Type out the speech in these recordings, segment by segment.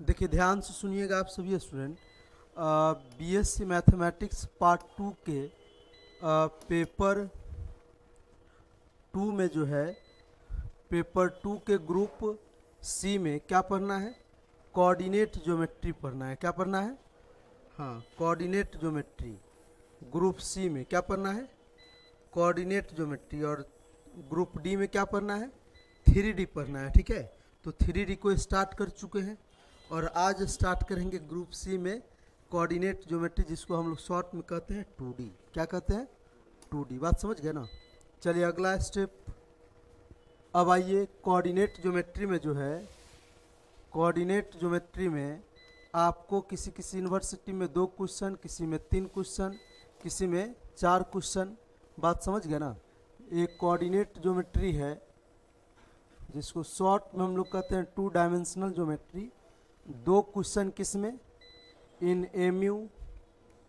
देखिए ध्यान से सुनिएगा आप सभी स्टूडेंट। बीएससी मैथमेटिक्स पार्ट 2 के पेपर 2 में जो है पेपर 2 के ग्रुप सी में क्या पढ़ना है, कोऑर्डिनेट ज्योमेट्री पढ़ना है। क्या पढ़ना है? हाँ, कोऑर्डिनेट ज्योमेट्री। ग्रुप सी में क्या पढ़ना है? Coordinate geometry. और ग्रुप डी में क्या पढ़ना है? 3D पढ़ना है। ठीक है, तो 3D को स्टार्ट कर चुके हैं और आज स्टार्ट करेंगे ग्रुप सी में कोऑर्डिनेट ज्योमेट्री, जिसको हम लोग शॉर्ट में कहते हैं 2D। क्या कहते हैं? 2D। बात समझ गए ना? चलिए अगला स्टेप। अब आइए कोऑर्डिनेट ज्योमेट्री में जो है, कोऑर्डिनेट ज्योमेट्री में आपको किसी किसी यूनिवर्सिटी में 2 क्वेश्चन, किसी में 3 क्वेश्चन, किसी में 4 क्वेश्चन। बात समझ गए ना? एक कोऑर्डिनेट ज्योमेट्री है जिसको शॉर्ट में हम लोग कहते हैं 2 डायमेंशनल ज्योमेट्री। 2 क्वेश्चन किस में? In MU,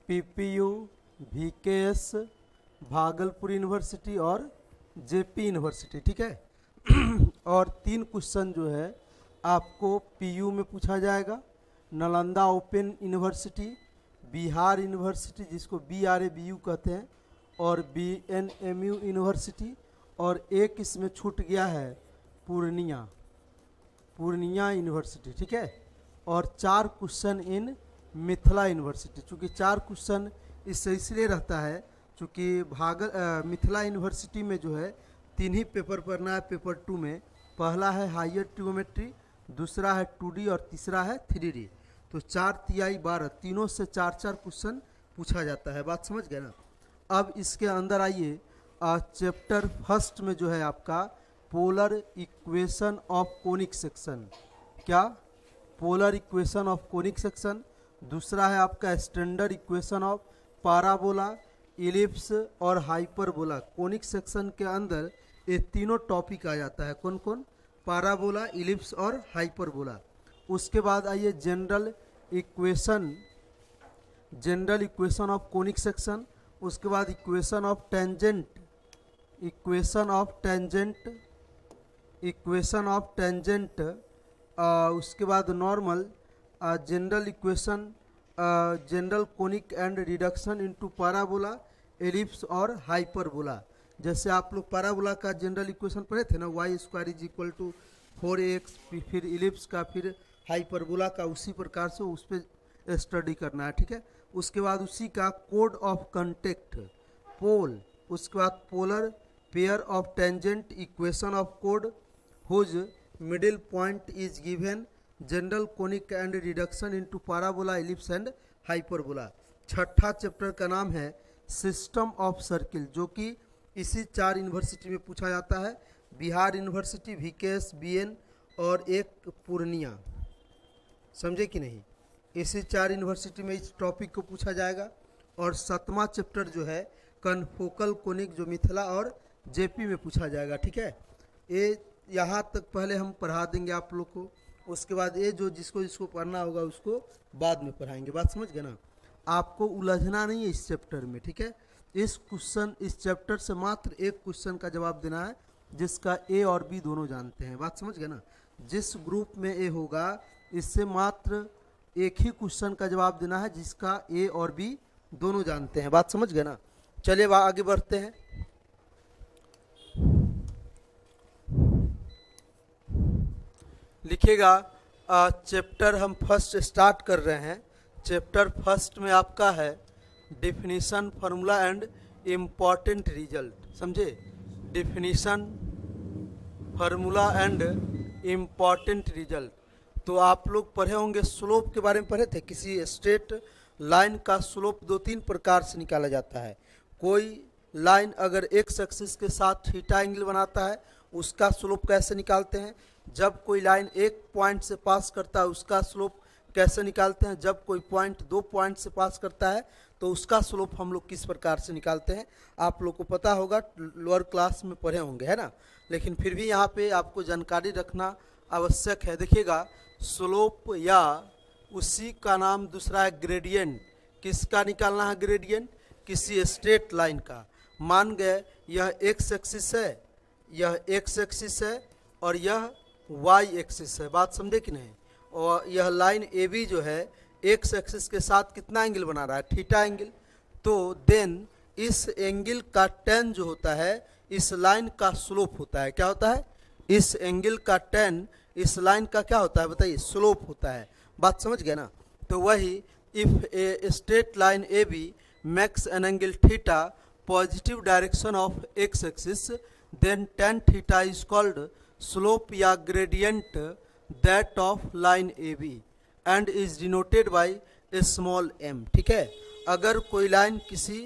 PPU, VKS, Bhagalpur university और जेपी यूनिवर्सिटी। ठीक है और 3 क्वेश्चन जो है आपको पीयू में पूछा जाएगा, Nalanda open university, Bihar university जिसको BRABU कहते हैं, और BNMU यूनिवर्सिटी, और एक इसमें छूट गया है पूर्णिया यूनिवर्सिटी। ठीक है, और 4 क्वेश्चन इन मिथिला यूनिवर्सिटी। चूँकि 4 क्वेश्चन इससे इसलिए रहता है चूँकि मिथिला यूनिवर्सिटी में जो है 3 ही पेपर पढ़ना है पेपर 2 में। पहला है हायर ट्रिगोनोमेट्री, दूसरा है 2D और तीसरा है 3D। तो 4 तिहाई 12, तीनों से 4-4 क्वेश्चन पूछा जाता है। बात समझ गए ना? अब इसके अंदर आइए, चैप्टर फर्स्ट में जो है आपका polar equation of conic section. क्या? Polar equation of conic section. दूसरा है आपका standard equation of parabola, ellipse और हाइपरबोला। कोनिक सेक्शन के अंदर ये तीनों टॉपिक आ जाता है। कौन कौन? पैराबोला, इलिप्स और हाइपरबोला। उसके बाद आइए general equation of conic section. उसके बाद इक्वेशन ऑफ टेंजेंट, उसके बाद normal, general equation, general conic and reduction into parabola, ellipse और हाइपरबोला। जैसे आप लोग पैराबोला का जनरल इक्वेशन पढ़े थे ना, y² = 4x, फिर इलिप्स का, फिर हाइपरबोला का, उसी प्रकार से उस पर स्टडी करना है। ठीक है, उसके बाद उसी का कोड ऑफ कंटेक्ट, पोल। उसके बाद polar pair of tangent equation of कोड whose middle point is given, general conic and reduction into parabola, ellipse and hyperbola. छठा चैप्टर का नाम है सिस्टम ऑफ सर्किल, जो कि इसी 4 यूनिवर्सिटी में पूछा जाता है, बिहार यूनिवर्सिटी, VKS, BN और एक पूर्णिया। समझे कि नहीं? इसी 4 यूनिवर्सिटी में इस टॉपिक को पूछा जाएगा। और 7वां चैप्टर जो है कनफोकल कोनिक, जो मिथिला और जेपी में पूछा जाएगा। ठीक है, ये यहाँ तक पहले हम पढ़ा देंगे आप लोग को। उसके बाद ये जो जिसको पढ़ना होगा उसको बाद में पढ़ाएंगे। बात समझ गए ना? आपको उलझना नहीं है इस चैप्टर में। ठीक है, इस चैप्टर से मात्र एक क्वेश्चन का जवाब देना है, जिसका A और B दोनों जानते हैं। बात समझ गए ना? जिस ग्रुप में A होगा इससे मात्र एक ही क्वेश्चन का जवाब देना है, जिसका A और B दोनों जानते हैं। बात समझ गए ना? चलिए आगे बढ़ते हैं। लिखिएगा, चैप्टर हम फर्स्ट स्टार्ट कर रहे हैं। चैप्टर फर्स्ट में आपका है definition, formula and important result. समझे? Definition, formula and important result. तो आप लोग पढ़े होंगे, स्लोप के बारे में पढ़े थे। किसी स्ट्रेट लाइन का स्लोप 2-3 प्रकार से निकाला जाता है। कोई लाइन अगर एक्स एक्सिस के साथ थीटा एंगल बनाता है, उसका स्लोप कैसे निकालते हैं। जब कोई लाइन एक पॉइंट से पास करता है, उसका स्लोप कैसे निकालते हैं। जब कोई पॉइंट 2 पॉइंट से पास करता है तो उसका स्लोप हम लोग किस प्रकार से निकालते हैं, आप लोग को पता होगा, लोअर क्लास में पढ़े होंगे, है ना? लेकिन फिर भी यहाँ पे आपको जानकारी रखना आवश्यक है। देखिएगा, स्लोप या उसी का नाम दूसरा है ग्रेडियंट। किसका निकालना है ग्रेडियंट? किसी स्ट्रेट लाइन का। मान गए यह एक्स एक्सिस है, यह एक्स एक्सिस है और यह वाई एक्सिस है। बात समझे कि नहीं? और यह लाइन ए बी जो है एक्स एक्सिस के साथ कितना एंगल बना रहा है, थीटा एंगल। तो देन इस एंगल का tan जो होता है इस लाइन का स्लोप होता है। क्या होता है? इस एंगल का tan इस लाइन का क्या होता है बताइए, स्लोप होता है। बात समझ गए ना? तो वही if a straight line A B makes an angle theta positive direction of x axis then tan theta is called slope या gradient that of line A B and is denoted by a small m। ठीक है, अगर कोई लाइन किसी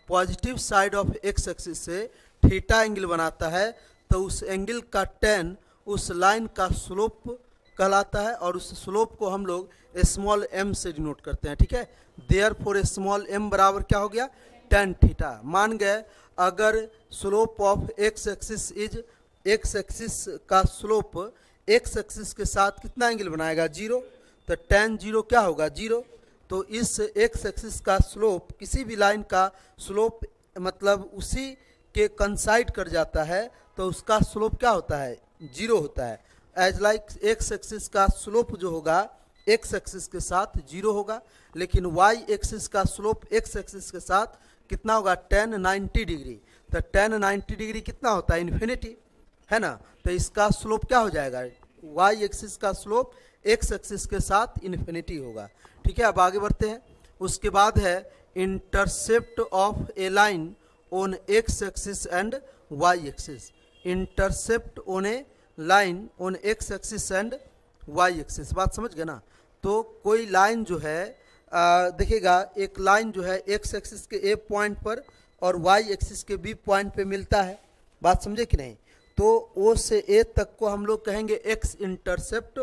positive side of x axis से theta angle बनाता है तो उस एंगल का tan उस लाइन का स्लोप कहलाता है और उस स्लोप को हम लोग स्मॉल m से डिनोट करते हैं। ठीक है, देयर फॉर स्मॉल m बराबर क्या हो गया, tan थीटा। मान गए अगर slope of x axis is, x axis का स्लोप एक्स एक्सिस के साथ कितना एंगल बनाएगा, 0, तो tan 0 क्या होगा, 0। तो इस एक्स एक्सिस का स्लोप किसी भी लाइन का स्लोप मतलब उसी के कंसाइड कर जाता है तो उसका स्लोप क्या होता है, 0 होता है। एज लाइक एक्स एक्सिस का स्लोप जो होगा एक्स एक्सिस के साथ 0 होगा, लेकिन वाई एक्सिस का स्लोप एक्स एक्सिस के साथ कितना होगा, tan 90 डिग्री। तो tan 90 डिग्री कितना होता है, इन्फिनिटी, है ना। तो इसका स्लोप क्या हो जाएगा, वाई एक्सिस का स्लोप एक्स एक्सिस के साथ इन्फिनिटी होगा। ठीक है, अब आगे बढ़ते हैं। उसके बाद है intercept of a line on x axis and y axis. Intercept on a line on x axis and y axis, बात समझ गए ना। तो कोई लाइन जो है देखिएगा, एक लाइन जो है एक्स एक्सिस के ए पॉइंट पर और वाई एक्सिस के बी पॉइंट पे मिलता है, बात समझे कि नहीं। तो ओ से ए तक को हम लोग कहेंगे एक्स इंटरसेप्ट,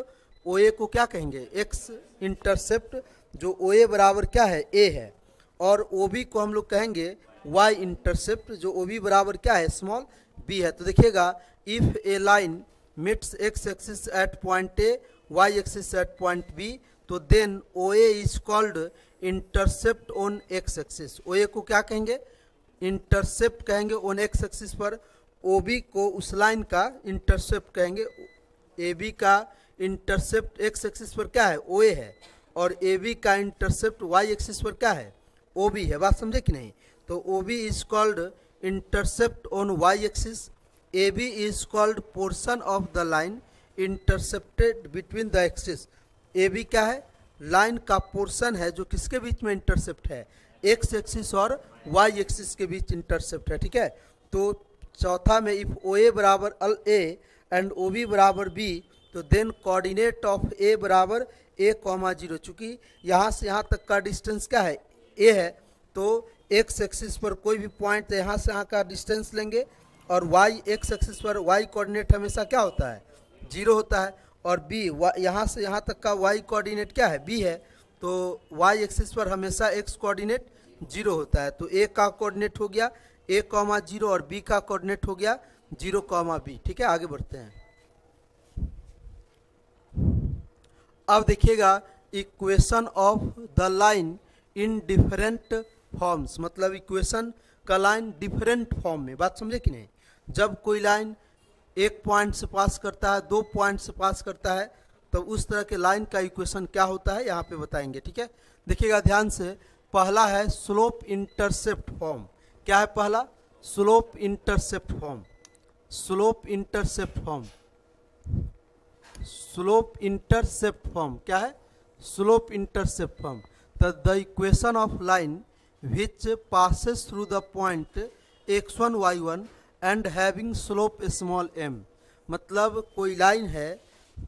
ओ ए को क्या कहेंगे, एक्स इंटरसेप्ट, जो ओ ए बराबर क्या है, ए है। और ओ बी को हम लोग कहेंगे वाई इंटरसेप्ट, जो ओ बी बराबर क्या है, स्मॉल बी है। तो देखिएगा, if a line meets x axis at point A, y axis at point B, तो then O A is called intercept on x axis. O A को क्या कहेंगे, इंटरसेप्ट कहेंगे ऑन एक्स एक्सिस पर, O B को उस line का intercept कहेंगे। ए बी का इंटरसेप्ट एक्स एक्सिस पर क्या है, ओ ए है, और ए बी का इंटरसेप्ट वाई एक्सिस पर क्या है, ओ बी है। बात समझे कि नहीं। तो O B is called intercept on y axis, A B is called portion of the line intercepted between the axis. A B क्या है, लाइन का पोर्शन है जो किसके बीच में इंटरसेप्ट है, एक्स एक्सिस और वाई एक्सिस के बीच इंटरसेप्ट है। ठीक है, तो चौथा में इफ ओ ए बराबर अल ए एंड ओ बी बराबर बी, तो देन कोऑर्डिनेट ऑफ ए बराबर ए कॉमा 0। चूँकि यहाँ से यहाँ तक का डिस्टेंस क्या है, ए है, तो एक्स एक्सिस पर कोई भी पॉइंट यहाँ से यहाँ का डिस्टेंस लेंगे, और वाई एक्स एक्सिस पर वाई कोऑर्डिनेट हमेशा क्या होता है, 0 होता है। और बी यहाँ से यहाँ तक का वाई कोऑर्डिनेट क्या है, बी है, तो वाई एक्सिस पर हमेशा एक्स कोऑर्डिनेट 0 होता है। तो ए का कोऑर्डिनेट हो गया ए कॉमा 0 और बी का कोऑर्डिनेट हो गया 0 कॉमा बी। ठीक है, आगे बढ़ते हैं। अब देखिएगा, equation of the line in different forms, मतलब इक्वेशन का लाइन डिफरेंट फॉर्म में, बात समझे कि नहीं। जब कोई लाइन एक पॉइंट से पास करता है, 2 पॉइंट से पास करता है, तो उस तरह के लाइन का इक्वेशन क्या होता है यहाँ पे बताएंगे। ठीक है, देखिएगा ध्यान से। पहला है स्लोप इंटरसेप्ट फॉर्म। क्या है पहला, slope intercept form, slope intercept form, slope intercept form क्या है, स्लोप इंटरसेप्ट फॉर्म। तो the equation of line which passes through the point x1 y1 and having slope small m। मतलब कोई line है,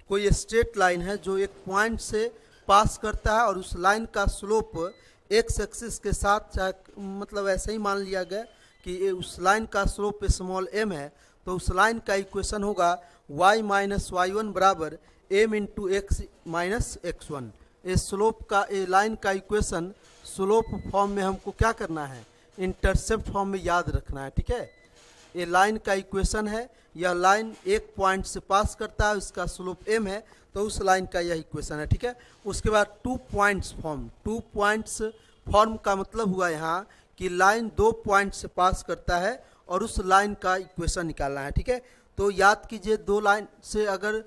कोई स्ट्रेट लाइन है जो एक पॉइंट से पास करता है और उस लाइन का स्लोप एक्स एक्सिस के साथ, चाहे मतलब ऐसे ही मान लिया गया कि उस लाइन का स्लोप स्मॉल m है, तो उस लाइन का इक्वेशन होगा y माइनस y1 बराबर m into x minus x1। इस स्लोप का, ए लाइन का इक्वेशन स्लोप फॉर्म में हमको क्या करना है, इंटरसेप्ट फॉर्म में याद रखना है। ठीक है, ये लाइन का इक्वेशन है, यह लाइन एक पॉइंट से पास करता है, इसका स्लोप m है, तो उस लाइन का यह इक्वेशन है। ठीक है, उसके बाद 2 पॉइंट्स फॉर्म। 2 पॉइंट्स फॉर्म का मतलब हुआ यहाँ कि लाइन 2 पॉइंट से पास करता है और उस लाइन का इक्वेशन निकालना है। ठीक है, तो याद कीजिए, 2 लाइन से अगर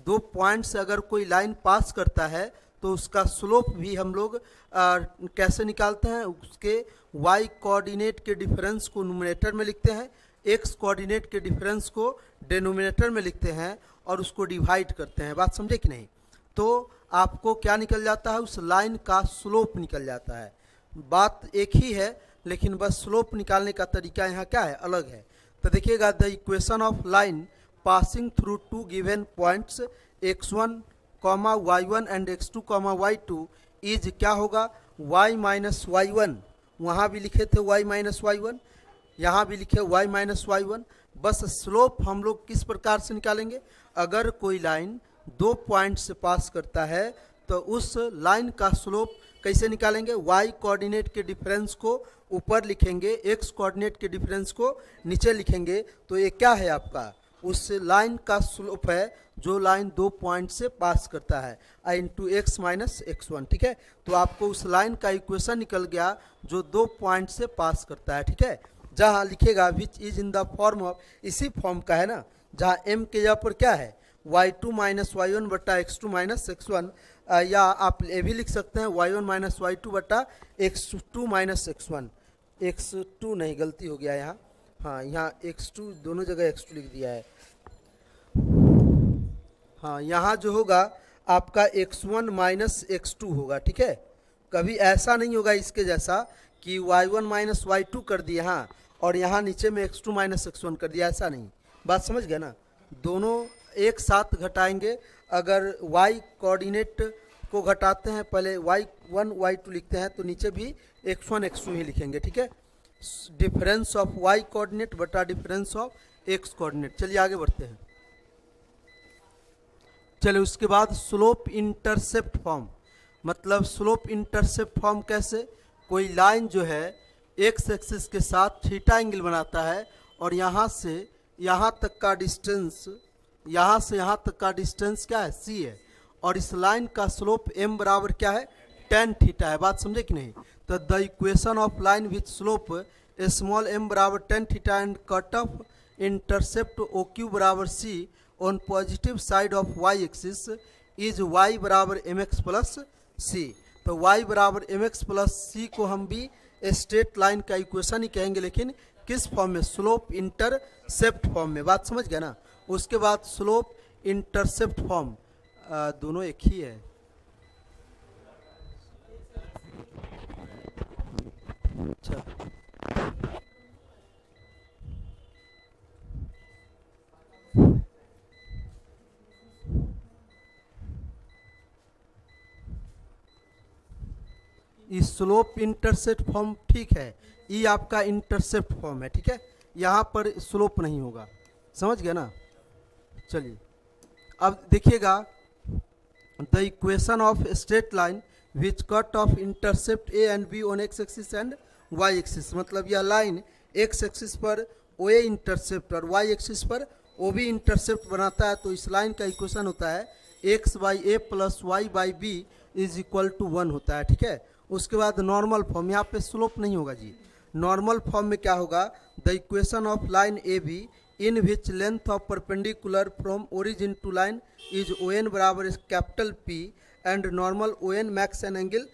दो पॉइंट से अगर कोई लाइन पास करता है तो उसका स्लोप भी हम लोग कैसे निकालते हैं, उसके y कोऑर्डिनेट के डिफरेंस को न्यूमरेटर में लिखते हैं, x कोऑर्डिनेट के डिफरेंस को डिनोमिनेटर में लिखते हैं और उसको डिवाइड करते हैं। बात समझे कि नहीं? तो आपको क्या निकल जाता है, उस लाइन का स्लोप निकल जाता है। बात एक ही है लेकिन बस स्लोप निकालने का तरीका यहाँ क्या है, अलग है। तो देखिएगा, the equation of line passing through two given points x1, y1 and x2, y2 is क्या होगा, y माइनस y1। वहाँ भी लिखे थे y माइनस y1, यहाँ भी लिखे y माइनस y1। बस स्लोप हम लोग किस प्रकार से निकालेंगे, अगर कोई लाइन दो पॉइंट से पास करता है तो उस लाइन का स्लोप कैसे निकालेंगे, y कोऑर्डिनेट के डिफरेंस को ऊपर लिखेंगे, x कोऑर्डिनेट के डिफरेंस को नीचे लिखेंगे। तो ये क्या है, आपका उस लाइन का स्लोप है जो लाइन दो पॉइंट से पास करता है, आई इंटू एक्स माइनस x1। ठीक है, तो आपको उस लाइन का इक्वेशन निकल गया जो दो पॉइंट से पास करता है। ठीक है, जहाँ लिखेगा which is in the form of, इसी फॉर्म का है ना, जहाँ m के जगह पर क्या है, y2 माइनस y1 बटा x2 माइनस x1, या आप ये भी लिख सकते हैं y1 माइनस y2 बटा x2 माइनस x1। x2 नहीं, गलती हो गया यहाँ, हाँ यहाँ x2, दोनों जगह x2 लिख दिया है। हाँ, यहाँ जो होगा आपका x1 माइनस x2 होगा। ठीक है, कभी ऐसा नहीं होगा इसके जैसा कि y1 माइनस y2 कर दिया हाँ और यहाँ नीचे में x2 माइनस x1 कर दिया, ऐसा नहीं। बात समझ गए ना, दोनों एक साथ घटाएंगे। अगर y कोऑर्डिनेट को घटाते हैं, पहले y1 y2 लिखते हैं तो नीचे भी x1 x2 ही लिखेंगे। ठीक है, डिफरेंस ऑफ y कोऑर्डिनेट बटा डिफरेंस ऑफ x कोऑर्डिनेट। चलिए आगे बढ़ते हैं। चलिए उसके बाद स्लोप इंटरसेप्ट फॉर्म, मतलब स्लोप इंटरसेप्ट फॉर्म कैसे, कोई लाइन जो है एक्स एक्सिस के साथ थीटा एंगल बनाता है और यहाँ से यहाँ तक का डिस्टेंस, यहाँ से यहाँ तक का डिस्टेंस क्या है, c है, और इस लाइन का स्लोप m बराबर क्या है, tan थीटा है। बात समझे कि नहीं? तो the equation of line with slope small m बराबर tan theta and cut off intercept OQ बराबर c on positive side of y axis is y बराबर mx प्लस c। तो y बराबर mx प्लस c को हम भी straight line का equation ही कहेंगे, लेकिन किस फॉर्म में, स्लोप इंटरसेप्ट फॉर्म में। बात समझ गए ना? उसके बाद स्लोप इंटरसेप्ट फॉर्म, दोनों एक ही है। अच्छा, स्लोप इंटरसेप्ट फॉर्म ठीक है, ये आपका इंटरसेप्ट फॉर्म है। ठीक है, यहाँ पर स्लोप नहीं होगा, समझ गए ना? चलिए अब देखिएगा, the equation of straight line which cut off intercept a and b on x axis and y axis, मतलब यह लाइन एक्स एक्सिस पर ओ ए इंटरसेप्ट और वाई एक्सिस पर ओ बी इंटरसेप्ट बनाता है। तो इस लाइन का इक्वेशन होता है x by a plus y by b is equal to 1 होता है। ठीक है, उसके बाद नॉर्मल फॉर्म, यहाँ पे स्लोप नहीं होगा जी। नॉर्मल फॉर्म में क्या होगा, the equation of line A B in which length of perpendicular from origin to line is O N बराबर capital P and normal O N makes an angle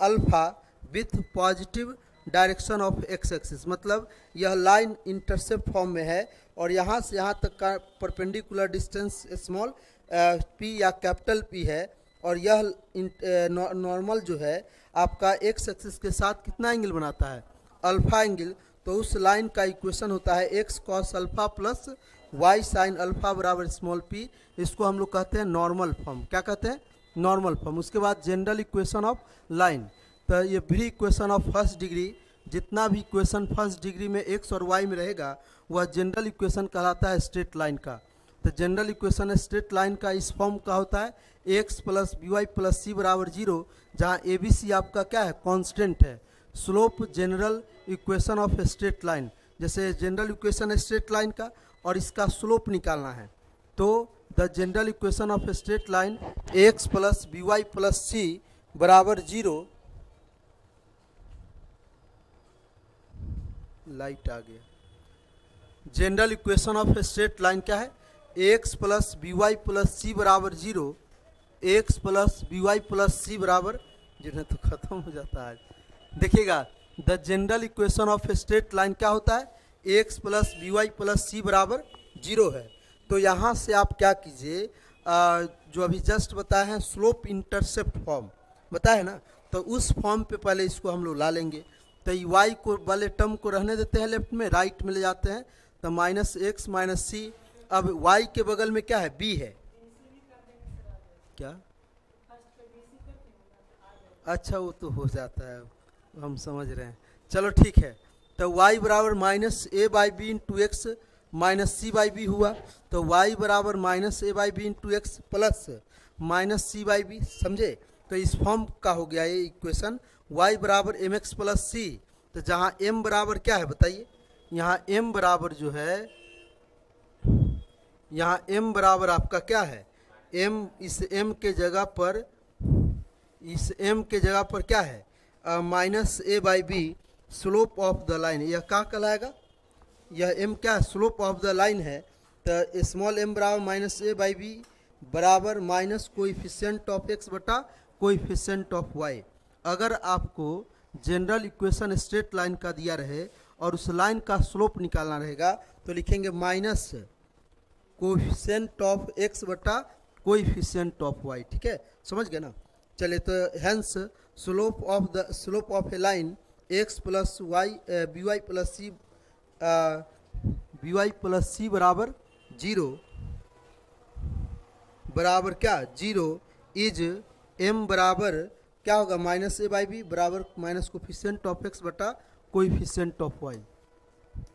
alpha with positive direction of x axis, मतलब यह line intercept form में है और यहाँ से यहाँ तक का परपेंडिकुलर डिस्टेंस स्मॉल पी या कैपिटल पी है, और यह नॉर्मल जो है आपका एक्स एक्सिस के साथ कितना एंगल बनाता है, अल्फा एंगल। तो उस लाइन का इक्वेशन होता है x cos alpha plus y sine alpha बराबर स्मॉल पी। इसको हम लोग कहते हैं नॉर्मल फॉर्म। क्या कहते हैं? Normal form. उसके बाद जनरल इक्वेशन ऑफ लाइन, तो ये भी इक्वेशन ऑफ फर्स्ट डिग्री, जितना भी इक्वेशन फर्स्ट डिग्री में एक्स और वाई में रहेगा वह जनरल इक्वेशन कहलाता है स्ट्रेट लाइन का। तो जनरल इक्वेशन स्ट्रेट लाइन का इस फॉर्म का होता है x plus b y plus c बराबर 0, जहाँ ए बी सी आपका क्या है, कांस्टेंट है। Slope general equation of straight line, जैसे जनरल इक्वेशन स्ट्रेट लाइन का और इसका स्लोप निकालना है, तो the general equation of straight line x plus b y plus c बराबर 0, लाइट आ गया। General equation of straight line क्या है, x plus b y plus c बराबर 0, x plus b y plus c बराबर 0 तो खत्म हो जाता है। देखिएगा the general equation of a straight line क्या होता है, x plus b y plus c बराबर 0 है। तो यहाँ से आप क्या कीजिए, जो अभी जस्ट बताए हैं स्लोप इंटरसेप्ट फॉर्म बताया है ना, तो उस फॉर्म पे पहले इसको हम लोग ला लेंगे। तो ये वाई को वाले टर्म को रहने देते हैं लेफ्ट में, राइट में ले जाते हैं, तो माइनस एक्स माइनस सी। अब वाई के बगल में क्या है, बी है क्या, अच्छा वो तो हो जाता है, हम समझ रहे हैं, चलो ठीक है। तो y बराबर minus a by b into x minus c by b हुआ, तो y बराबर minus a by b into x plus minus c by b, समझे। तो इस फॉर्म का हो गया ये इक्वेशन, y बराबर एम एक्स प्लस सी। तो जहाँ m बराबर क्या है बताइए, यहाँ m बराबर जो है, यहाँ m बराबर आपका क्या है, m इस m के जगह पर, इस m के जगह पर क्या है, minus a by b slope of the line, यह क्या कहलाएगा, यह m क्या स्लोप ऑफ द लाइन है। तो स्मॉल m बराबर माइनस ए बाई बी बराबर माइनस कोएफिशिएंट ऑफ x बटा कोएफिशिएंट ऑफ y। अगर आपको जनरल इक्वेशन स्ट्रेट लाइन का दिया रहे और उस लाइन का स्लोप निकालना रहेगा तो लिखेंगे माइनस कोएफिशिएंट ऑफ x बटा कोएफिशिएंट ऑफ y, ठीक है, समझ गए ना। चलिए तो hence slope of a line x plus y b y plus c बराबर 0 बराबर क्या 0 इज m बराबर क्या होगा माइनस ए बाई बी बराबर माइनस कोएफिशिएंट ऑफ x बटा कोएफिशिएंट ऑफ y।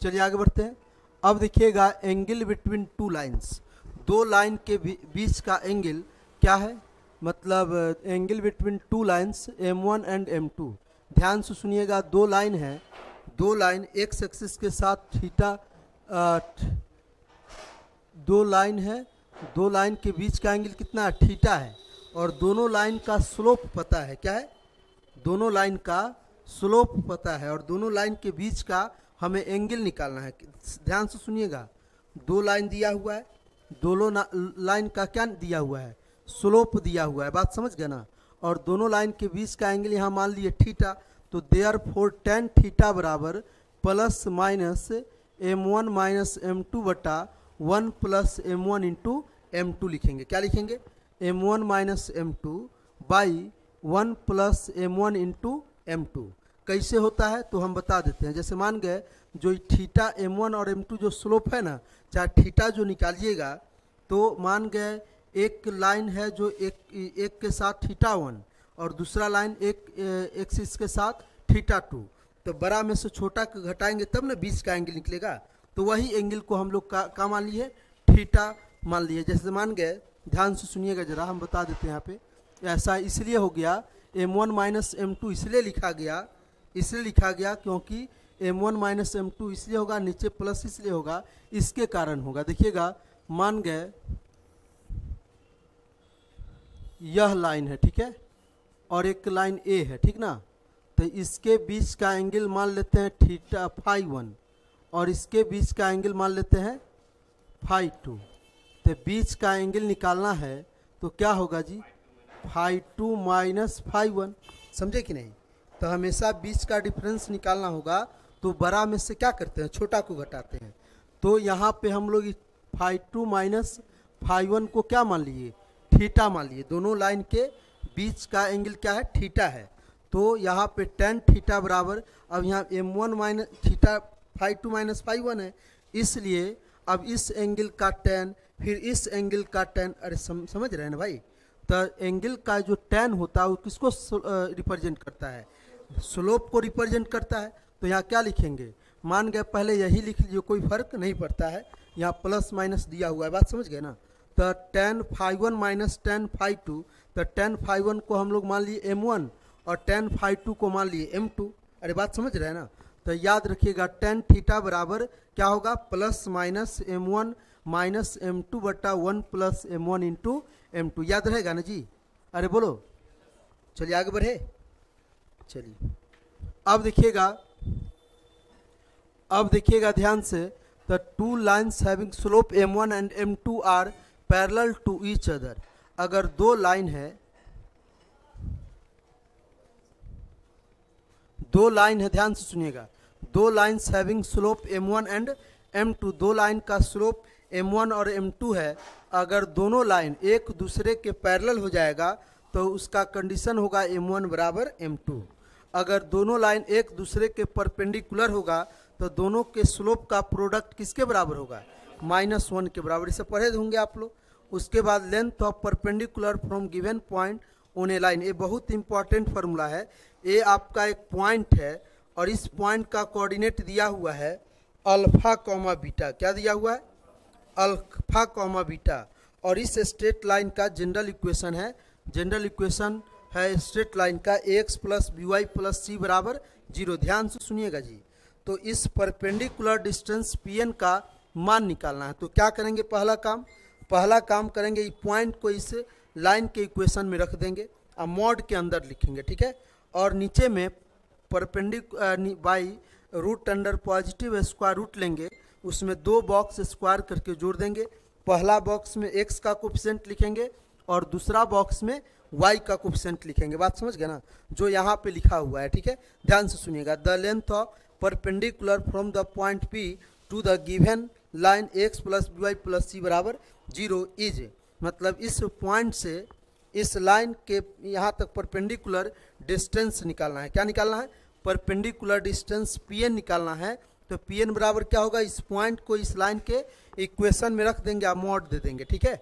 चलिए आगे बढ़ते हैं। अब देखिएगा एंगल बिटवीन टू लाइंस, दो लाइन के बीच का एंगल क्या है, मतलब angle between two lines m1 and m2। ध्यान से सुनिएगा, दो लाइन है, दो लाइन एक्स एक्सिस के साथ थीटा, दो लाइन है, दो लाइन के बीच का एंगल कितना है, थीटा है, और दोनों लाइन का स्लोप पता है, क्या है, दोनों लाइन का स्लोप पता है, और दोनों लाइन के बीच का हमें एंगल निकालना है। ध्यान से सुनिएगा, दो लाइन दिया हुआ है, दोनों लाइन का क्या दिया हुआ है, स्लोप दिया हुआ है, बात समझ गए ना, और दोनों लाइन के बीच का एंगल यहाँ मान लिए थीटा। तो देयरफॉर tan थीटा बराबर plus minus m1 minus m2 बटा 1 प्लस m1 इंटू m2 लिखेंगे, क्या लिखेंगे, m1 minus m2 by 1 plus m1 into m2। कैसे होता है तो हम बता देते हैं। जैसे मान गए जो थीटा m1 और m2 जो स्लोप है ना, चाहे थीटा जो निकालिएगा, तो मान गए एक लाइन है जो एक के साथ थीटा 1 और दूसरा लाइन एक एक्सिस के साथ थीटा 2, तो बड़ा में से छोटा को घटाएंगे तब ना बीच का एंगल निकलेगा। तो वही एंगल को हम लोग का मान लिए थीटा मान लिए। जैसे मान गए, ध्यान से सुनिएगा जरा, हम बता देते हैं यहाँ पे, ऐसा इसलिए हो गया m1 माइनस m2 इसलिए लिखा गया क्योंकि m1 माइनस m2 इसलिए होगा, नीचे प्लस इसलिए होगा, इसके कारण होगा। देखिएगा, मान गए यह लाइन है, ठीक है, और एक लाइन ए है, ठीक ना, तो इसके बीच का एंगल मान लेते हैं थीटा फाई 1 और इसके बीच का एंगल मान लेते हैं फाई 2। तो बीच का एंगल निकालना है तो क्या होगा जी, फाई 2 माइनस फाई 1, समझे कि नहीं। तो हमेशा बीच का डिफरेंस निकालना होगा तो बड़ा में से क्या करते हैं, छोटा को घटाते हैं। तो यहाँ पे हम लोग फाई 2 माइनस फाई 1 को क्या मान लिए, थीटा मान लिए। दोनों लाइन के बीच का एंगल क्या है, थीटा है। तो यहाँ पे tan थीटा बराबर, अब यहाँ m1 minus theta phi 2 minus phi 1 है, इसलिए अब इस एंगल का tan फिर इस एंगल का tan, अरे समझ रहे हैं ना भाई। तो एंगल का जो tan होता है वो किसको रिप्रेजेंट करता है, स्लोप को रिप्रेजेंट करता है। तो यहाँ क्या लिखेंगे, मान गए पहले यही लिख लीजिए, कोई फर्क नहीं पड़ता है, यहाँ प्लस माइनस दिया हुआ है, बात समझ गए ना। तो tan phi 1 minus tan phi 2, तो tan फाई 1 को हम लोग मान लिए m1 और tan फाई 2 को मान लिए m2, अरे बात समझ रहे हैं ना। तो याद रखिएगा tan थीटा बराबर क्या होगा, plus minus m1 minus m2 बटा 1 प्लस m1 इंटू m2, याद रहेगा ना जी, अरे बोलो। चलिए आगे बढ़े, चलिए अब देखिएगा ध्यान से। the two lines having slope m1 and m2 are parallel to each other। अगर दो लाइन है, ध्यान से सुनिएगा, दो lines having slope m1 and m2, दो लाइन का स्लोप m1 और m2 है, अगर दोनों लाइन एक दूसरे के पैरेलल हो जाएगा तो उसका कंडीशन होगा m1 बराबर m2। अगर दोनों लाइन एक दूसरे के परपेंडिकुलर होगा तो दोनों के स्लोप का प्रोडक्ट किसके बराबर होगा, -1 के बराबर। इसे पढ़े होंगे आप लोग। उसके बाद length of perpendicular from given point on a line, ये बहुत इंपॉर्टेंट फार्मूला है। ये आपका एक पॉइंट है और इस पॉइंट का कोऑर्डिनेट दिया हुआ है अल्फा कॉमा बीटा। क्या दिया हुआ है, अल्फा कॉमा बीटा। और इस स्ट्रेट लाइन का जनरल इक्वेशन है, स्ट्रेट लाइन का x plus b y plus c बराबर 0। ध्यान से सुनिएगा जी। तो इस परपेंडिकुलर डिस्टेंस Pn का मान निकालना है। तो क्या करेंगे, पहला काम करेंगे, इस पॉइंट को इस लाइन के इक्वेशन में रख देंगे और मॉड के अंदर लिखेंगे, ठीक है। और नीचे में by root under positive square root लेंगे, उसमें दो बॉक्स स्क्वायर करके जोड़ देंगे। पहला बॉक्स में x का कोफिशिएंट लिखेंगे और दूसरा बॉक्स में y का कोफिशिएंट लिखेंगे। बात समझ गए ना, जो यहाँ पे लिखा हुआ है, ठीक है। ध्यान से सुनिएगा। The length of perpendicular from the point P to the given line x plus b y plus c बराबर 0 इज, मतलब इस पॉइंट से इस लाइन के यहाँ तक परपेंडिकुलर डिस्टेंस निकालना है। क्या निकालना है, परपेंडिकुलर डिस्टेंस Pn निकालना है। तो Pn बराबर क्या होगा, इस पॉइंट को इस लाइन के इक्वेशन में रख देंगे, आप मॉड दे देंगे, ठीक है।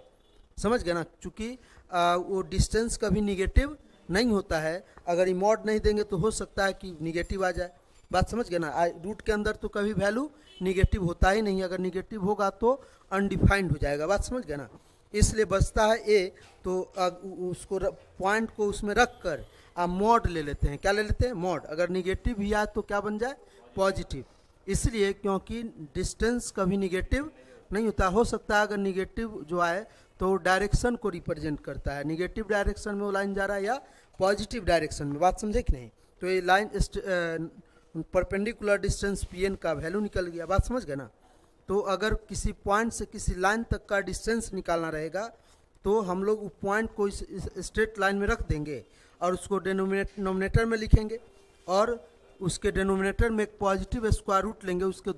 समझ गए ना, चूँकि वो डिस्टेंस कभी निगेटिव नहीं होता है, अगर ये मॉड नहीं देंगे तो हो सकता है कि निगेटिव आ जाए। बात समझ गए ना। रूट के अंदर तो कभी वैल्यू निगेटिव होता ही नहीं, अगर निगेटिव होगा तो अनडिफाइंड हो जाएगा। बात समझ गए ना, इसलिए बचता है ए। तो उसको पॉइंट को उसमें रख कर आप मॉड ले लेते हैं। क्या ले लेते हैं, मॉड। अगर निगेटिव भी आए तो क्या बन जाए, पॉजिटिव। इसलिए क्योंकि डिस्टेंस कभी निगेटिव नहीं होता, हो सकता है अगर निगेटिव जो आए तो डायरेक्शन को रिप्रेजेंट करता है, निगेटिव डायरेक्शन में वो लाइन जा रहा है या पॉजिटिव डायरेक्शन में। बात समझे कि नहीं। तो ये लाइन परपेंडिकुलर डिस्टेंस Pn का वैल्यू निकल गया। बात समझ गए ना। तो अगर किसी पॉइंट से किसी लाइन तक का डिस्टेंस निकालना रहेगा तो हम लोग उस पॉइंट को इस स्ट्रेट लाइन में रख देंगे और उसको डिनोमिनेटर में लिखेंगे और उसके डिनोमिनेटर में एक पॉजिटिव स्क्वायर रूट लेंगे, उसके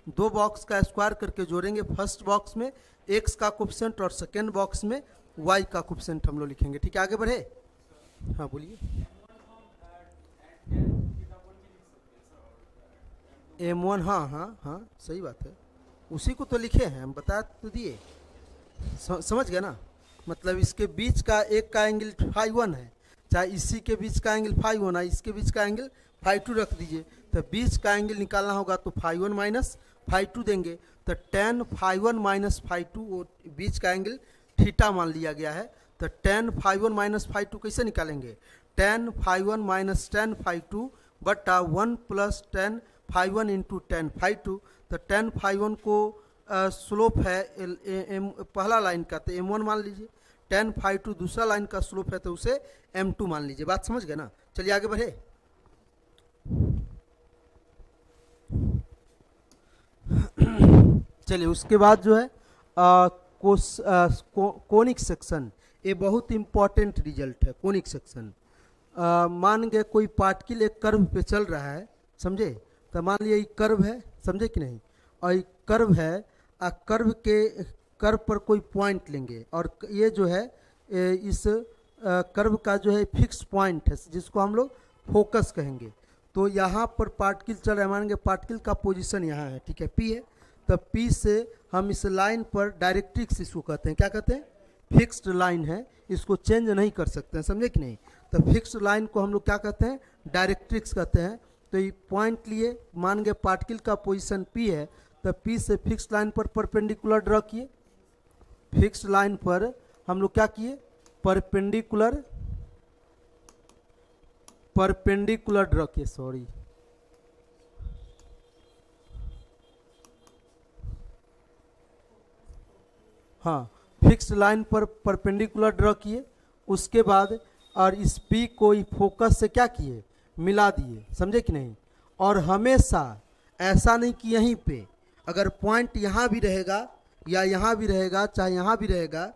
दो बॉक्स का स्क्वायर करके जोड़ेंगे। फर्स्ट बॉक्स में x का कोफिशिएंट और सेकेंड बॉक्स में y का कोफिशिएंट हम लोग लिखेंगे, ठीक है। आगे बढ़े, हाँ बोलिए। m1, हाँ सही बात है, उसी को तो लिखे हैं हम, बता तो दिए। समझ गए ना, मतलब इसके बीच का एक का एंगल φ1 है, चाहे इसी के बीच का एंगल φ1 है, इसके बीच का एंगल φ2 रख दीजिए। तो बीच का एंगल निकालना होगा तो φ1 माइनस φ2 देंगे। तो tan φ1 माइनस φ2, वो बीच का एंगल थीटा मान लिया गया है। तो tan φ1 माइनस φ2 कैसे निकालेंगे, tan φ1 माइनस tan φ2 बटा 1 प्लस tan φ1 इंटू tan φ2। तो tan φ1 को स्लोप है पहला लाइन का, तो m1 मान लीजिए। tan φ2 दूसरा लाइन का स्लोप है तो उसे m2 मान लीजिए। बात समझ गए ना। चलिए आगे बढ़े। चलिए उसके बाद जो है कोनिक सेक्शन, ये बहुत इंपॉर्टेंट रिजल्ट है। कोनिक सेक्शन, मान गए कोई पार्टिकल एक कर्व पे चल रहा है, समझे। तो मान लिया ये कर्व है, समझे कि नहीं, और ये कर्व है, कर्व पर कोई पॉइंट लेंगे और ये जो है इस कर्व का जो है फिक्स पॉइंट है जिसको हम लोग फोकस कहेंगे। तो यहाँ पर पार्टिकल चल रहा है, मानेंगे पार्टिकल का पोजीशन यहाँ है, ठीक है, P है। तो P से हम इस लाइन पर डायरेक्ट्रिक्स इसको कहते हैं, क्या कहते हैं, फिक्स्ड लाइन है, इसको चेंज नहीं कर सकते हैं, समझे कि नहीं। तो फिक्स्ड लाइन को हम लोग क्या कहते हैं, डायरेक्ट्रिक्स कहते हैं। तो ये पॉइंट लिए, मान गए पार्टिकल का पोजीशन P है, तो P से फिक्स्ड लाइन पर परपेंडिकुलर ड्रॉ किए। फिक्स्ड लाइन पर हम लोग क्या किए, परपेंडिकुलर ड्रॉ किए, सॉरी, हाँ, फिक्स्ड लाइन पर परपेंडिकुलर ड्रॉ किए। उसके बाद और इस P को फोकस से क्या किए, मिला दिए, समझे कि नहीं। और हमेशा ऐसा नहीं कि यहीं पे अगर पॉइंट यहाँ भी रहेगा या यहाँ भी रहेगा चाहे यहाँ भी रहेगा,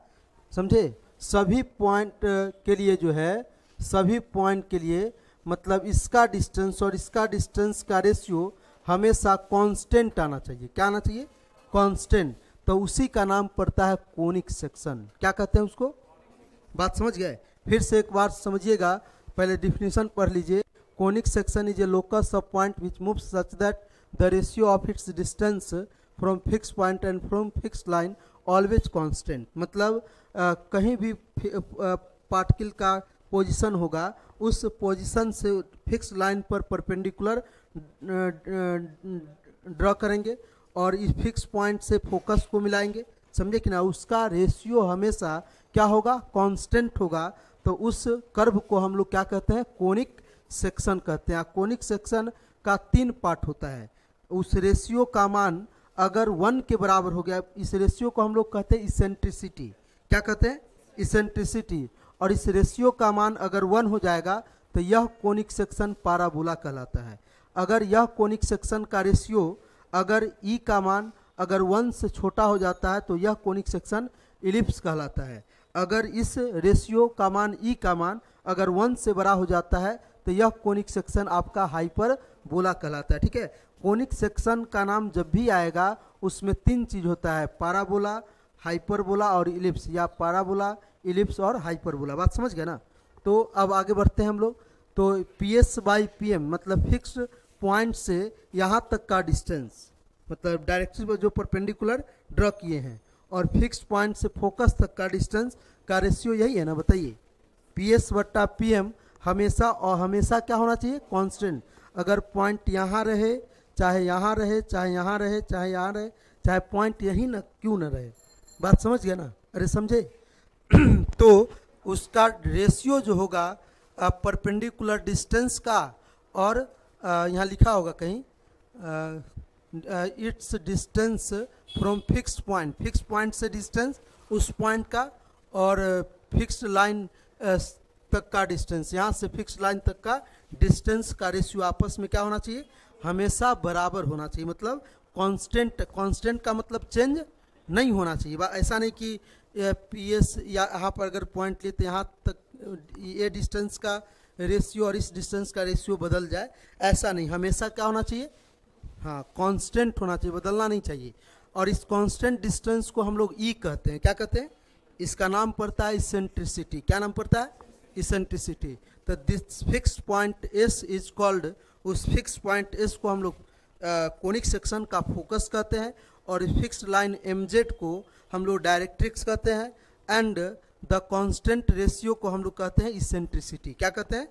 समझे, सभी पॉइंट के लिए जो है, सभी पॉइंट के लिए मतलब इसका डिस्टेंस और इसका डिस्टेंस का रेशियो हमेशा कांस्टेंट आना चाहिए। क्या आना चाहिए? कांस्टेंट। तो उसी का नाम पड़ता है कोनिक सेक्शन। क्या कहते हैं उसको? बात समझ गए? फिर से एक बार समझिएगा, पहले डिफिनीशन पढ़ लीजिए। Conic section is a locus of point which moves such that the ratio of its distance from fix point and from fix line always constant. मतलब कहीं भी पार्टिकल का पोजीशन होगा, उस पोजीशन से फिक्स लाइन पर परपेंडिकुलर ड्रॉ करेंगे और इस फिक्स पॉइंट से फोकस को मिलाएंगे, समझे कि ना। उसका रेशियो हमेशा क्या होगा? कांस्टेंट होगा। तो उस कर्व को हम लोग क्या कहते हैं? कोनिक सेक्शन कहते हैं। कोनिक सेक्शन का 3 पार्ट होता है। उस रेशियो का मान अगर 1 के बराबर हो गया, इस रेशियो को हम लोग कहते हैं इसेंट्रिसिटी। क्या कहते हैं? इसेंट्रिसिटी। और इस रेशियो का मान अगर 1 हो जाएगा तो यह कोनिक सेक्शन पाराबोला कहलाता है। अगर यह कोनिक सेक्शन का रेशियो अगर ई का मान अगर 1 से छोटा हो जाता है तो यह कोनिक सेक्शन इलिप्स कहलाता है। अगर इस रेशियो का मान ई का मान अगर 1 से बड़ा हो जाता है तो यह कोनिक सेक्शन आपका हाइपरबोला कहलाता है। ठीक है, कोनिक सेक्शन का नाम जब भी आएगा उसमें 3 चीज होता है, पाराबोला, हाइपरबोला और इलिप्स, या पाराबोला, इलिप्स और हाइपरबोला। बात समझ गए ना। तो अब आगे बढ़ते हैं हम लोग। तो PS बाई PM मतलब फिक्स पॉइंट से यहाँ तक का डिस्टेंस, मतलब डायरेक्ट्रिक्स पर जो परपेंडिकुलर ड्रॉ किए हैं, और फिक्स पॉइंट से फोकस तक का डिस्टेंस का रेशियो यही है ना, बताइए। PS बट्टा PM हमेशा और हमेशा क्या होना चाहिए? कांस्टेंट। अगर पॉइंट यहाँ रहे, चाहे यहाँ रहे, चाहे यहाँ रहे, चाहे यहाँ रहे, चाहे पॉइंट यहीं न क्यों न रहे। बात समझ गया ना? अरे समझे? तो उसका रेशियो जो होगा परपेंडिकुलर डिस्टेंस का, और यहाँ लिखा होगा कहीं it's distance from fixed point, fix point से डिस्टेंस उस पॉइंट का, और फिक्स्ड लाइन तक का डिस्टेंस, यहाँ से फिक्स लाइन तक का डिस्टेंस का रेशियो आपस में क्या होना चाहिए? हमेशा बराबर होना चाहिए। मतलब कांस्टेंट। कांस्टेंट का मतलब चेंज नहीं होना चाहिए। ऐसा नहीं कि PS या यहाँ पर अगर पॉइंट लेते यहाँ तक ये डिस्टेंस का रेशियो और इस डिस्टेंस का रेशियो बदल जाए, ऐसा नहीं। हमेशा क्या होना चाहिए? हाँ, कांस्टेंट होना चाहिए, बदलना नहीं चाहिए। और इस कांस्टेंट डिस्टेंस को हम लोग ई कहते हैं। क्या कहते हैं? इसका नाम पड़ता है इसेंट्रिसिटी। क्या नाम पड़ता है? इसेंट्रिसिटी। तो this fixed point S is called, उस फिक्स पॉइंट S को हम लोग कोनिक सेक्शन का फोकस कहते हैं, और इस फिक्स्ड लाइन MZ को हम लोग डायरेक्ट्रिक्स कहते हैं, एंड द कांस्टेंट रेशियो को हम लोग कहते हैं इसेंट्रिसिटी। क्या कहते हैं?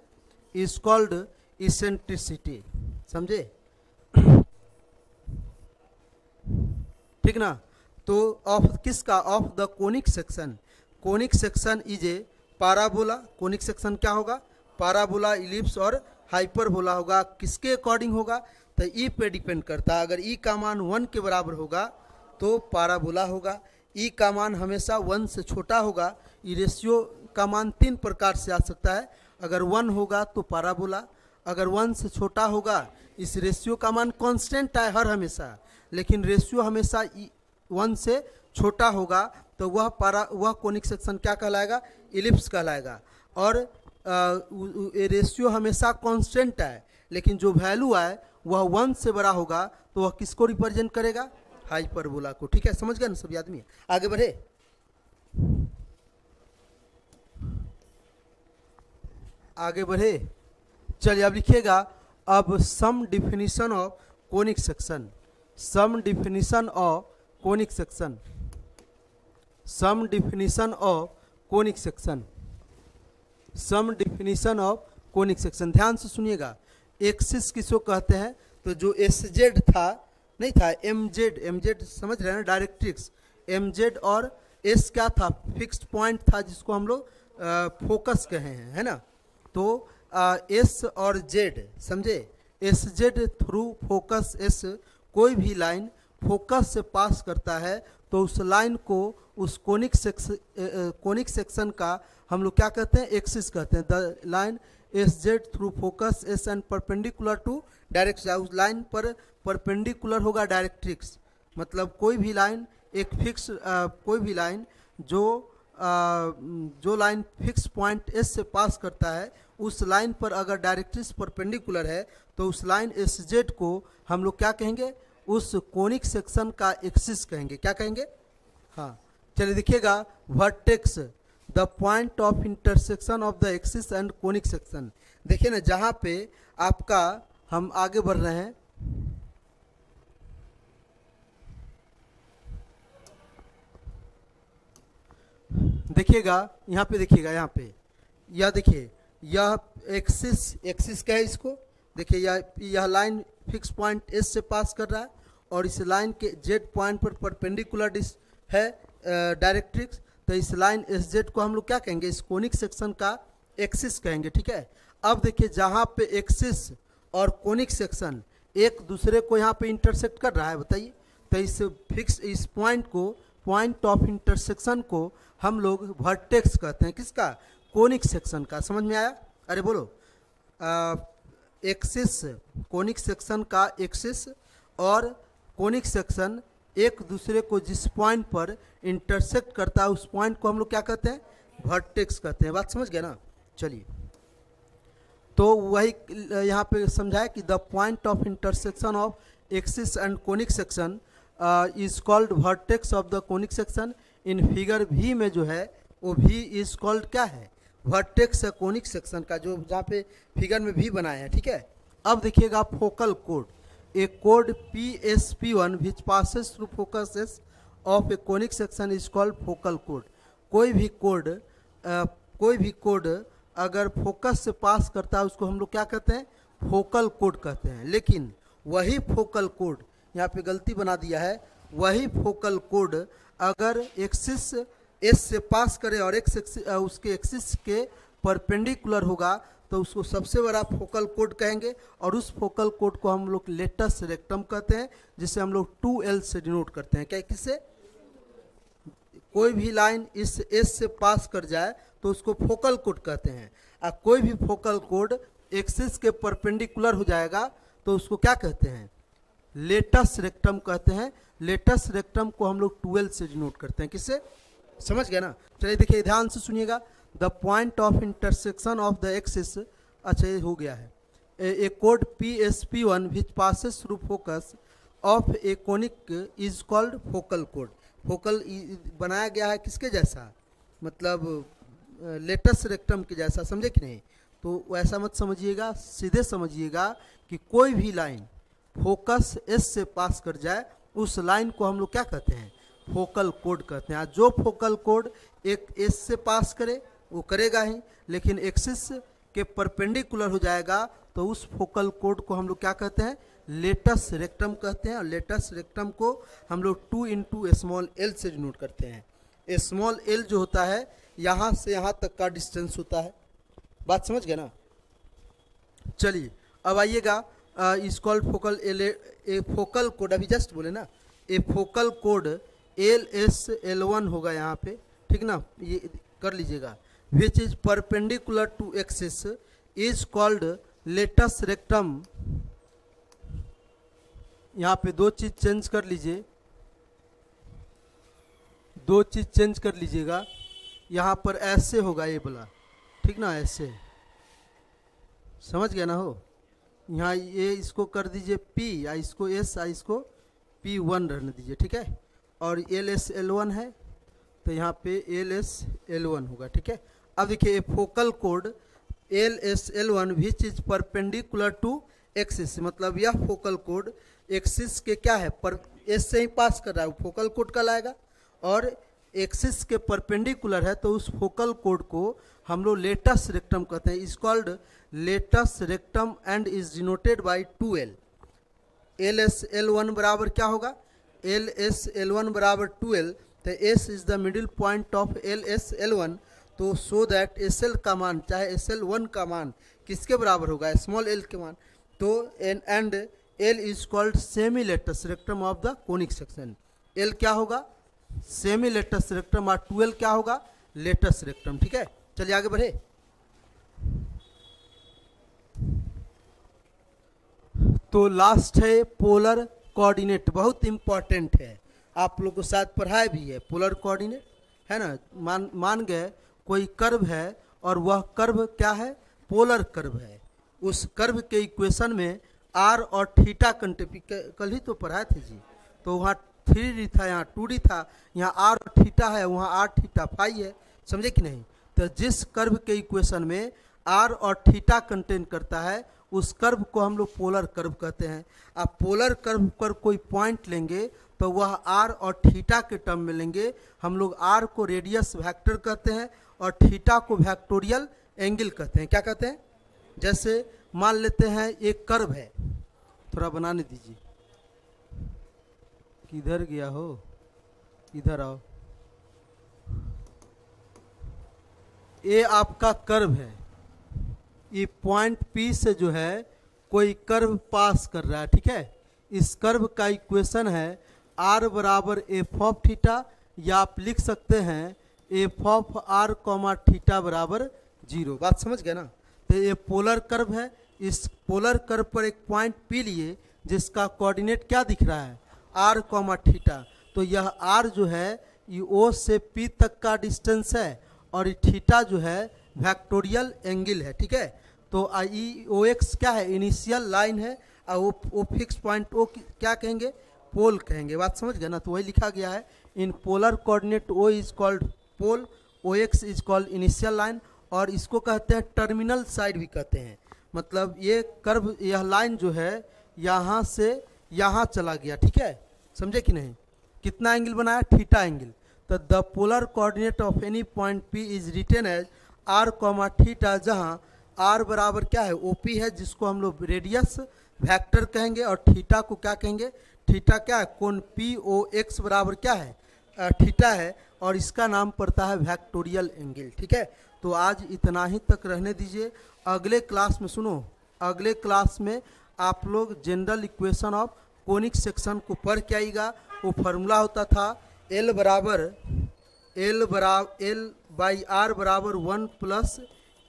Is called eccentricity. समझे? ठीक ना। तो ऑफ किसका? Of the conic section. Conic section is a parabola. Conic section क्या होगा? पाराबोला, इलिप्स और हाइपरबोला होगा। किसके अकॉर्डिंग होगा? तो ई पे डिपेंड करता है। अगर ई का मान 1 के बराबर होगा तो पाराबोला होगा। ई का मान हमेशा 1 से छोटा होगा। ई रेशियो का मान 3 प्रकार से आ सकता है। अगर 1 होगा तो पाराबोला, अगर 1 से छोटा होगा, इस रेशियो का मान कांस्टेंट है हर हमेशा, लेकिन रेशियो हमेशा 1 से छोटा होगा तो वह कोनिक सेक्शन क्या कहलाएगा? इलिप्स कहलाएगा। और रेशियो हमेशा कांस्टेंट है, लेकिन जो वैल्यू है वह 1 से बड़ा होगा तो वह किसको रिप्रेजेंट करेगा? हाइपरबोला को। ठीक है, समझ गए ना सभी आदमी? आगे बढ़े। आगे बढ़े, चलिए अब लिखिएगा अब some definition of conic section. Some definition of conic section. Some definition of conic section. Some definition of conic section. ध्यान से सुनिएगा। एक्सिस किसको कहते हैं? तो जो SZ था, नहीं था, MZ समझ रहे हैं ना, डायरेक्ट्रिक्स। MZ और S क्या था? फिक्स्ड पॉइंट था जिसको हम लोग फोकस कहे हैं, है ना। तो S और Z, समझे? SZ थ्रू फोकस S, कोई भी लाइन फोकस से पास करता है तो उस लाइन को, उस कोनिक सेक्शन का हम लोग क्या कहते हैं? एक्सिस कहते हैं। The line SZ through focus S and perpendicular to direct उस लाइन पर परपेंडिकुलर होगा डायरेक्ट्रिक्स, मतलब कोई भी लाइन एक फिक्स कोई भी लाइन जो लाइन फिक्स पॉइंट एस से पास करता है उस लाइन पर अगर डायरेक्ट्रिक्स परपेंडिकुलर है तो उस लाइन एस जेड को हम लोग क्या कहेंगे, उस कोनिक सेक्शन का एक्सिस कहेंगे। क्या कहेंगे? हाँ चलिए देखिएगा, vertex the point of intersection of the axis and conic section. देखिए ना, जहाँ पे आपका हम आगे बढ़ रहे हैं, देखिएगा यहाँ पे, देखिएगा यहाँ पे, यह देखिए यह एक्सिस क्या है, इसको देखिए यह लाइन फिक्स पॉइंट एस से पास कर रहा है और इस लाइन के जेड पॉइंट पर परपेंडिकुलर है डायरेक्ट्रिक्स, तो इस लाइन एस जेड को हम लोग क्या कहेंगे, इस कोनिक सेक्शन का एक्सिस कहेंगे। ठीक है, अब देखिए जहाँ पे एक्सिस और कोनिक सेक्शन एक दूसरे को यहाँ पे इंटरसेक्ट कर रहा है, बताइए, तो इस पॉइंट को, पॉइंट ऑफ इंटरसेक्शन को हम लोग वर्टेक्स कहते हैं। किसका? कोनिक सेक्शन का। समझ में आया? अरे बोलो, एक्सिस, कोनिक सेक्शन का एक्सिस और कोनिक सेक्शन एक दूसरे को जिस पॉइंट पर इंटरसेक्ट करता है उस पॉइंट को हम लोग क्या कहते हैं, वर्टेक्स कहते हैं। बात समझ गए ना? चलिए, तो वही यहाँ पे समझाया कि the point of intersection of axis and conic section is called vertex of the conic section. In figure भी में जो है वो भी इज कॉल्ड क्या है, वर्टेक्स कोनिक सेक्शन का, जो जहाँ पे फिगर में भी बनाया है। ठीक है, अब देखिएगा फोकल कोड, ए कोड PSP1 which passes through focuses of a conic section is called focal code. कोई भी कोड अगर फोकस से पास करता है उसको हम लोग क्या कहते हैं, फोकल कोड कहते हैं। लेकिन वही फोकल कोड, यहाँ पे गलती बना दिया है, वही फोकल कोड अगर एक्सिस एस से पास करे और उसके एक्सिस के परपेंडिकुलर होगा तो उसको सबसे बड़ा फोकल कोड कहेंगे और उस फोकल कोड को हम लोग लेटस रेक्टम कहते हैं, जिसे हम लोग 2L से डिनोट करते हैं। क्या? किससे? कोई भी लाइन इस एस से पास कर जाए तो उसको फोकल कोड कहते हैं, और कोई भी फोकल कोड एक्सिस के परपेंडिकुलर हो जाएगा तो उसको क्या कहते हैं, लेटस रेक्टम कहते हैं। लेटस रेक्टम को हम लोग 2L से डिनोट करते हैं। किससे? समझ गए ना? चलिए देखिए, ध्यान से सुनिएगा, the point of intersection of the axis, अच्छा ये हो गया है, ए कोड PSP1 which passes through focus of a conic is called focal कोड। फोकल बनाया गया है किसके जैसा, मतलब लेटस रेक्टम के जैसा। समझे कि नहीं? तो वैसा मत समझिएगा, सीधे समझिएगा कि कोई भी लाइन फोकस एस से पास कर जाए उस लाइन को हम लोग क्या कहते हैं, फोकल कोड कहते हैं। जो फोकल कोड एक एस से पास करे वो करेगा ही, लेकिन एक्सिस के परपेंडिकुलर हो जाएगा तो उस फोकल कोड को हम लोग क्या कहते हैं, लेटस रेक्टम कहते हैं। और लेटस रेक्टम को हम लोग 2 × स्मॉल l से डिनोट करते हैं। स्मॉल l जो होता है यहाँ से यहाँ तक का डिस्टेंस होता है। बात समझ गए ना? चलिए अब आइएगा, इस कॉल्ड फोकल ए फोकल कोड, अभी जस्ट बोले ना, ए फोकल कोड LSL1 होगा यहाँ पे, ठीक ना, ये कर लीजिएगा। Which is perpendicular to axis is called latus rectum. यहाँ पे दो चीज चेंज कर लीजिए, दो चीज चेंज कर लीजिएगा। यहाँ पर ऐसे होगा ये बोला, ठीक ना, ऐसे, समझ गया ना? हो यहाँ ये इसको कर दीजिए P, या इसको S, या इसको P1 रहने दीजिए, ठीक है। और LSL1 है तो यहाँ पे LSL1 होगा, ठीक है। अब देखिए फोकल कोड LSL1 which is perpendicular to axis, मतलब यह फोकल कोड एक्सिस के क्या है, पर एस से ही पास कर रहा है, फोकल कोड कहलाएगा। और एक्सिस के परपेंडिकुलर है तो उस फोकल कोड को हम लोग लेटस रेक्टम कहते हैं। Is called latus rectum and is denoted by 2L। LSL1 बराबर क्या होगा, LSL1 बराबर 2L, तो S is the middle point of LSL1। तो सो दैट SL का मान, चाहे SL1 का मान किसके बराबर होगा, स्मॉल l के मान। तो and L is called semi latus rectum of the conic section. L क्या होगा, सेमी लेटस रेक्टम, और 2L क्या होगा, लेटस रेक्टम, ठीक है। चलिए आगे बढ़े। तो लास्ट है पोलर कोऑर्डिनेट, बहुत इंपॉर्टेंट है, आप लोग को शायद पढ़ाया भी है। पोलर कोऑर्डिनेट है ना, मान गए कोई कर्व है और वह कर्व क्या है, पोलर कर्व है। उस कर्व के इक्वेशन में आर और थीटा कल ही तो पढ़ाए थे जी। तो वहाँ 3D था, यहाँ 2D था, यहाँ आर और थीटा है, वहाँ आर थीटा फाई है, समझे कि नहीं। तो जिस कर्व के इक्वेशन में आर और थीटा कंटेन करता है उस कर्व को हम लोग पोलर कर्व कहते हैं। आप पोलर कर्व पर कोई पॉइंट लेंगे तो वह आर और थीटा के टर्म में लेंगे। हम लोग आर को रेडियस वेक्टर कहते हैं और थीटा को वेक्टोरियल एंगल कहते हैं। क्या कहते हैं, जैसे मान लेते हैं एक कर्व है, थोड़ा बनाने दीजिए, किधर गया हो, इधर आओ। ये आपका कर्व है, ये पॉइंट P से जो है कोई कर्व पास कर रहा है, ठीक है। इस कर्व का इक्वेशन है r बराबर एफ ऑफ थीटा, या आप लिख सकते हैं F of R comma theta बराबर 0। बात समझ गए ना। तो ये पोलर कर्व है, इस पोलर कर्व पर एक पॉइंट P लिए जिसका कोऑर्डिनेट क्या दिख रहा है, r कॉमा थीटा। तो यह r जो है ये O से P तक का डिस्टेंस है और ये थीटा जो है वेक्टोरियल एंगल है, ठीक है। तो ओ एक्स क्या है, इनिशियल लाइन है, और ओ फिक्स पॉइंट ओ क्या कहेंगे, पोल कहेंगे। बात समझ गए ना। तो वही लिखा गया है, in polar coordinate O is called pole, O X is called initial line, और इसको कहते हैं टर्मिनल साइड भी कहते हैं। मतलब ये कर्व, यह लाइन जो है यहाँ से यहाँ चला गया, ठीक है, समझे कि नहीं। कितना एंगल बनाया, थीटा एंगल। तो the polar coordinate of any point P is written as r comma theta, जहाँ r बराबर क्या है, OP है, जिसको हम लोग रेडियस वेक्टर कहेंगे, और थीटा को क्या कहेंगे, थीटा क्या है, कोण POX बराबर क्या है, थीटा है, और इसका नाम पड़ता है वेक्टोरियल एंगल, ठीक है। तो आज इतना ही तक रहने दीजिए। अगले क्लास में सुनो, अगले क्लास में आप लोग general equation of conic section को पढ़ के आइएगा। वो फार्मूला होता था L बाई आर बराबर 1 प्लस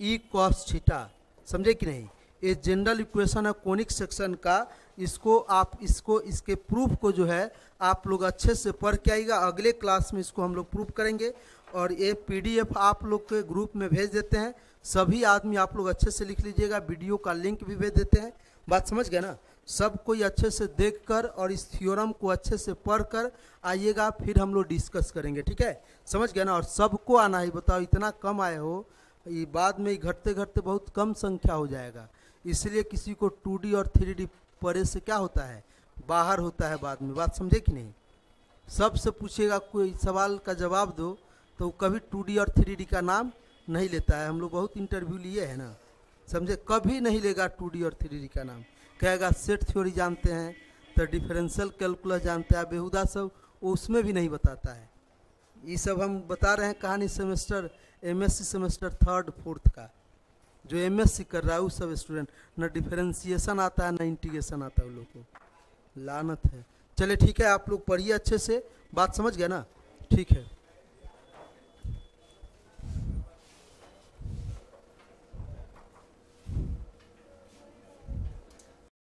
ई कॉस थीटा, समझे कि नहीं। ये जनरल इक्वेशन है कोनिक सेक्शन का। इसके प्रूफ को जो है आप लोग अच्छे से पढ़ के आइएगा। अगले क्लास में इसको हम लोग प्रूफ करेंगे, और ये PDF आप लोग के ग्रुप में भेज देते हैं। सभी आदमी आप लोग अच्छे से लिख लीजिएगा, वीडियो का लिंक भी भेज देते हैं। बात समझ गए ना। सब कोई अच्छे से देखकर और इस थ्योरम को अच्छे से पढ़कर आइएगा, फिर हम लोग डिस्कस करेंगे, ठीक है, समझ गए ना। और सबको आना ही, बताओ इतना कम आए हो, ये बाद में घटते घटते बहुत कम संख्या हो जाएगा। इसलिए किसी को 2D और 3D पढ़े से क्या होता है, बाहर होता है बाद में। बात समझे कि नहीं। सबसे पूछेगा कोई सवाल का जवाब दो तो कभी 2D और 3D का नाम नहीं लेता है। हम लोग बहुत इंटरव्यू लिए हैं ना, समझे, कभी नहीं लेगा 2D और 3D का नाम। कहेगा सेट थ्योरी जानते हैं, तो डिफरेंशियल कैलकुलस जानते हैं, बेहुदा सब उसमें भी नहीं बताता है। ये सब हम बता रहे हैं कहानी semester MSc semester 3rd 4th का। जो MSc कर रहा है उस सब स्टूडेंट न डिफरेंशिएशन आता है न इंटीग्रेशन आता है, उन लोग को लानत है। चलिए ठीक है, आप लोग पढ़िए अच्छे से, बात समझ गए ना, ठीक है।